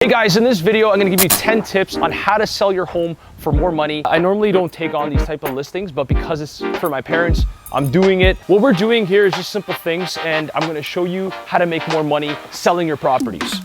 right guys, in this video, I'm gonna give you 10 tips on how to sell your home for more money. I normally don't take on these type of listings, but because it's for my parents, I'm doing it. What we're doing here is just simple things, and I'm gonna show you how to make more money selling your properties.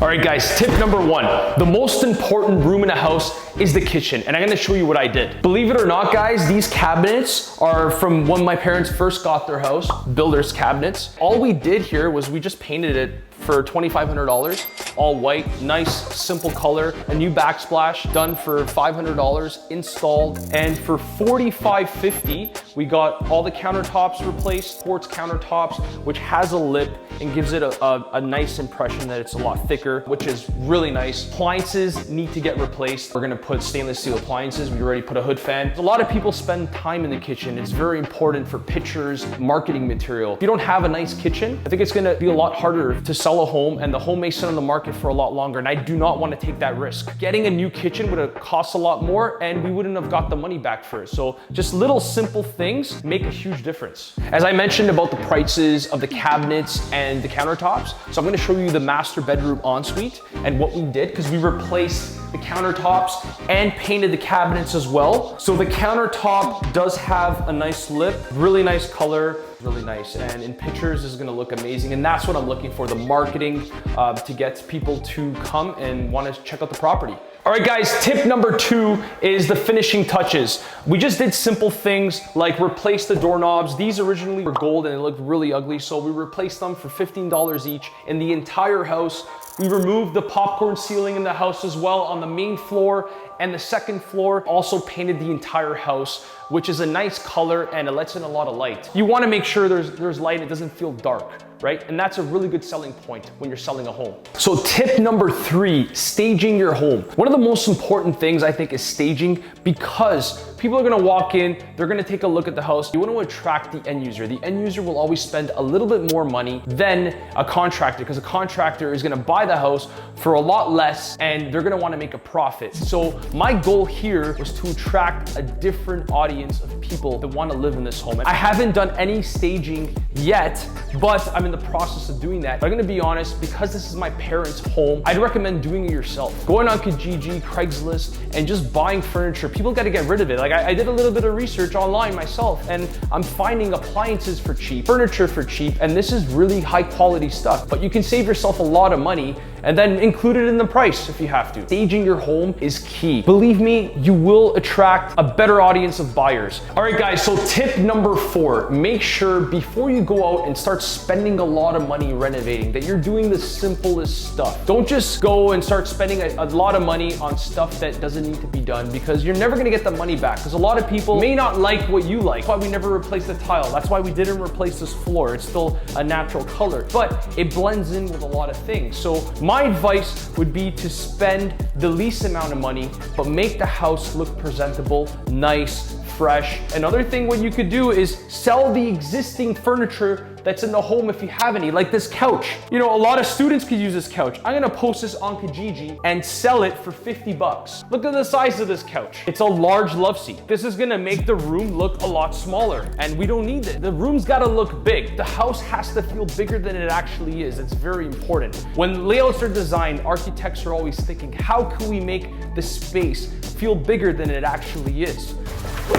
All right guys, tip number one, the most important room in a house is the kitchen, and I'm gonna show you what I did. Believe it or not guys, these cabinets are from when my parents first got their house, builder's cabinets. All we did here was we just painted it for $2,500, all white, nice, simple color, a new backsplash done for $500 installed, and for $4,550, we got all the countertops replaced, quartz countertops, which has a lip and gives it a nice impression that it's a lot thicker, which is really nice. Appliances need to get replaced. We're gonna put stainless steel appliances. We already put a hood fan. A lot of people spend time in the kitchen. It's very important for pictures, marketing material. If you don't have a nice kitchen, I think it's gonna be a lot harder to sell a home, and the home may sit on the market for a lot longer, and I do not want to take that risk. Getting a new kitchen would have cost a lot more, and we wouldn't have got the money back for it. So just little simple things make a huge difference. As I mentioned about the prices of the cabinets and the countertops, so I'm going to show you the master bedroom ensuite and what we did, because we replaced the countertops and painted the cabinets as well. So the countertop does have a nice lip, really nice color, really nice, and in pictures this is going to look amazing, and that's what I'm looking for, the marketing to get people to come and want to check out the property. All right guys, tip number two is the finishing touches. We just did simple things like replace the doorknobs. These originally were gold and they looked really ugly, so we replaced them for $15 each in the entire house. We removed the popcorn ceiling in the house as well on the main floor and the second floor. Also painted the entire house, which is a nice color and it lets in a lot of light. You want to make sure there's light, it doesn't feel dark, right? And that's a really good selling point when you're selling a home. So tip number three, staging your home. One of the most important things I think is staging, because people are gonna walk in, they're gonna take a look at the house. You want to attract the end user. The end user will always spend a little bit more money than a contractor, because a contractor is gonna buy the house for a lot less and they're gonna want to make a profit. So my goal here was to attract a different audience of people that want to live in this home. I haven't done any staging yet, but I'm in the process of doing that. But I'm gonna be honest, because this is my parents' home, I'd recommend doing it yourself. Going on Kijiji, Craigslist, and just buying furniture. People got to get rid of it. Like I did a little bit of research online myself, and I'm finding appliances for cheap, furniture for cheap, and this is really high quality stuff. But you can save yourself a lot of money and then include it in the price if you have to. Staging your home is key. Believe me, you will attract a better audience of buyers. All right guys, so tip number four, make sure before you go out and start spending a lot of money renovating that you're doing the simplest stuff. Don't just go and start spending a lot of money on stuff that doesn't need to be done, because you're never gonna get the money back, because a lot of people may not like what you like. That's why we never replaced the tile. That's why we didn't replace this floor. It's still a natural color, but it blends in with a lot of things. So my advice would be to spend the least amount of money, but make the house look presentable, nice, fresh. Another thing what you could do is sell the existing furniture that's in the home if you have any, like this couch. You know, a lot of students could use this couch. I'm gonna post this on Kijiji and sell it for 50 bucks. Look at the size of this couch. It's a large love seat. This is gonna make the room look a lot smaller, and we don't need it. The room's gotta look big. The house has to feel bigger than it actually is. It's very important. When layouts are designed, architects are always thinking, how can we make the space feel bigger than it actually is?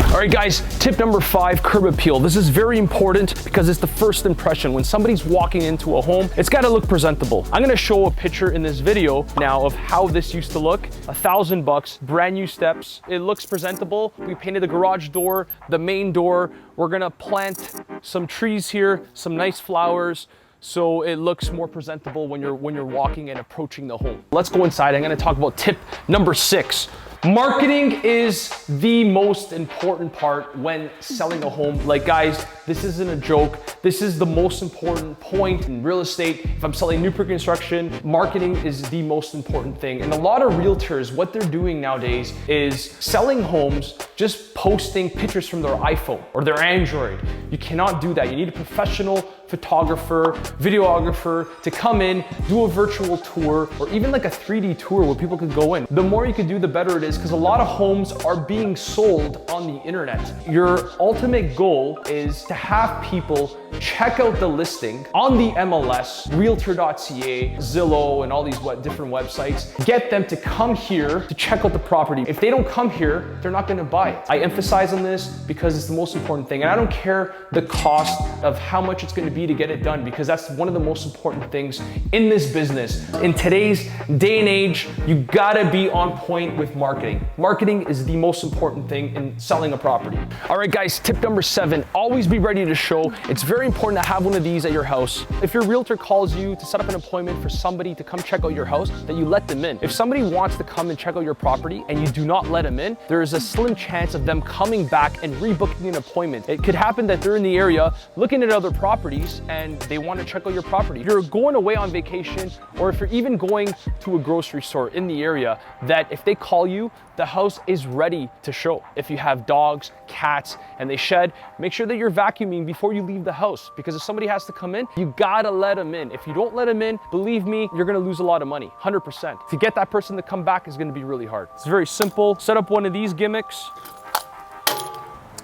All right guys, tip number five, curb appeal. This is very important because it's the first impression. When somebody's walking into a home, it's gotta look presentable. I'm gonna show a picture in this video now of how this used to look. $1,000, brand new steps. It looks presentable. We painted the garage door, the main door. We're gonna plant some trees here, some nice flowers, so it looks more presentable when you're walking and approaching the home. Let's go inside. I'm gonna talk about tip number six. Marketing is the most important part when selling a home. Like guys, this isn't a joke. This is the most important point in real estate. If I'm selling new pre-construction, marketing is the most important thing. And a lot of realtors, what they're doing nowadays is selling homes, just posting pictures from their iPhone or their Android. You cannot do that. You need a professional photographer, videographer to come in, do a virtual tour, or even like a 3D tour where people could go in. The more you can do, the better it is, because a lot of homes are being sold on the internet. Your ultimate goal is to have people check out the listing on the MLS, Realtor.ca, Zillow, and all these different websites. Get them to come here to check out the property. If they don't come here, they're not gonna buy it. I emphasize on this because it's the most important thing. And I don't care the cost of how much it's gonna be to get it done, because that's one of the most important things in this business. In today's day and age, you gotta be on point with marketing. Marketing is the most important thing in selling a property. All right, guys, tip number 7, always be ready to show. It's very important to have one of these at your house. If your realtor calls you to set up an appointment for somebody to come check out your house, that you let them in. If somebody wants to come and check out your property and you do not let them in, there is a slim chance of them coming back and rebooking an appointment. It could happen that they're in the area looking at other properties and they want to check out your property. If you're going away on vacation, or if you're even going to a grocery store in the area, that if they call you, the house is ready to show. If you have dogs, cats, and they shed, make sure that you're vacuuming before you leave the house, because if somebody has to come in, you gotta let them in. If you don't let them in, believe me, you're gonna lose a lot of money, 100%. To get that person to come back is gonna be really hard. It's very simple. Set up one of these gimmicks.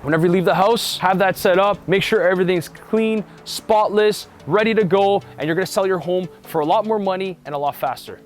Whenever you leave the house, have that set up. Make sure everything's clean, spotless, ready to go, and you're gonna sell your home for a lot more money and a lot faster.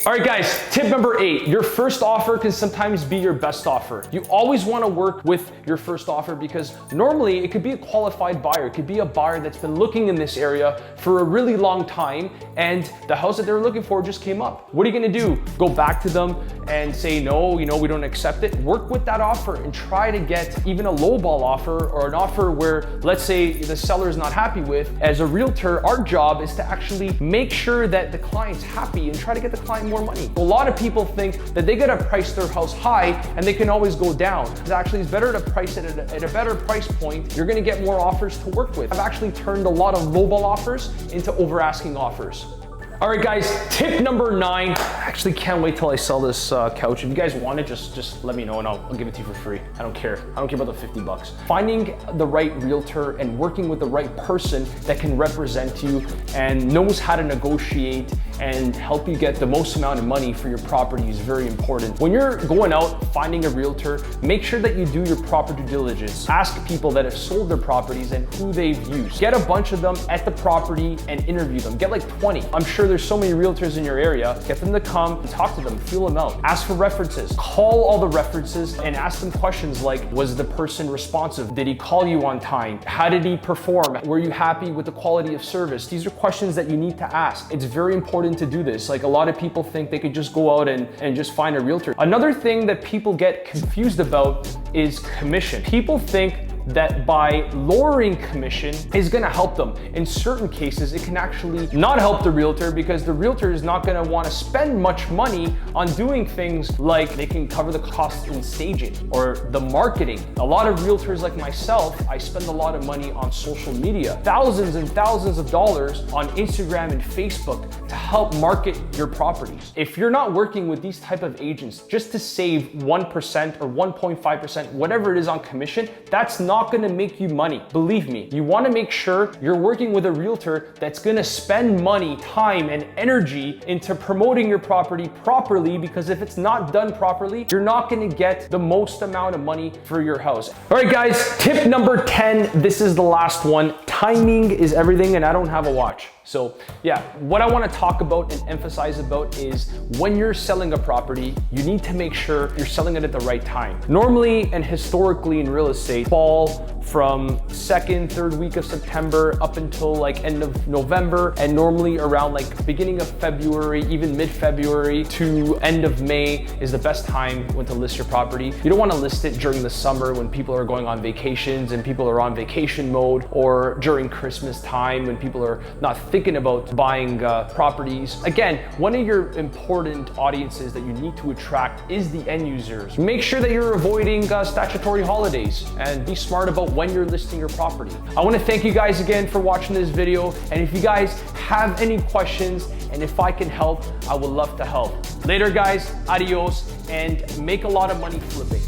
All right, guys, tip number 8, your first offer can sometimes be your best offer. You always want to work with your first offer, because normally it could be a qualified buyer. It could be a buyer that's been looking in this area for a really long time, and the house that they're looking for just came up. What are you going to do? Go back to them and say, no, we don't accept it. Work with that offer and try to get even a lowball offer, or an offer where, let's say, the seller is not happy with. As a realtor, our job is to actually make sure that the client's happy and try to get the client more money. A lot of people think that they gotta price their house high and they can always go down. Actually, it's better to price it at a better price point. You're gonna get more offers to work with. I've actually turned a lot of lowball offers into over asking offers. All right, guys, tip number 9. I actually can't wait till I sell this couch. If you guys want it, just let me know and I'll give it to you for free. I don't care. I don't care about the 50 bucks. Finding the right realtor and working with the right person that can represent you and knows how to negotiate and help you get the most amount of money for your property is very important. When you're going out finding a realtor, make sure that you do your proper due diligence. Ask people that have sold their properties and who they've used. Get a bunch of them at the property and interview them. Get like 20. I'm sure there's so many realtors in your area. Get them to come and talk to them, feel them out. Ask for references. Call all the references and ask them questions like, was the person responsive? Did he call you on time? How did he perform? Were you happy with the quality of service? These are questions that you need to ask. It's very important to do this. Like, a lot of people think they could just go out and just find a realtor. Another thing that people get confused about is commission. People think that by lowering commission is gonna help them. In certain cases, it can actually not help the realtor, because the realtor is not gonna wanna spend much money on doing things like they can cover the cost in staging or the marketing. A lot of realtors like myself, I spend a lot of money on social media, thousands and thousands of dollars on Instagram and Facebook to help market your properties. If you're not working with these type of agents just to save 1% or 1.5%, whatever it is on commission, that's not going to make you money. Believe me, you want to make sure you're working with a realtor that's going to spend money, time, and energy into promoting your property properly, because if it's not done properly, you're not going to get the most amount of money for your house. All right, guys, tip number 10. This is the last one. Timing is everything, and I don't have a watch. So yeah, what I want to talk about and emphasize about is when you're selling a property, you need to make sure you're selling it at the right time. Normally and historically in real estate, fall from second, third week of September up until like end of November, and normally around like beginning of February, even mid-February to end of May is the best time when to list your property. You don't want to list it during the summer when people are going on vacations and people are on vacation mode, or during Christmas time when people are not thinking about buying properties. Again, one of your important audiences that you need to attract is the end users. Make sure that you're avoiding statutory holidays and be smart about when you're listing your property. I want to thank you guys again for watching this video, and if you guys have any questions and if I can help, I would love to help. Later guys, adios, and make a lot of money flipping.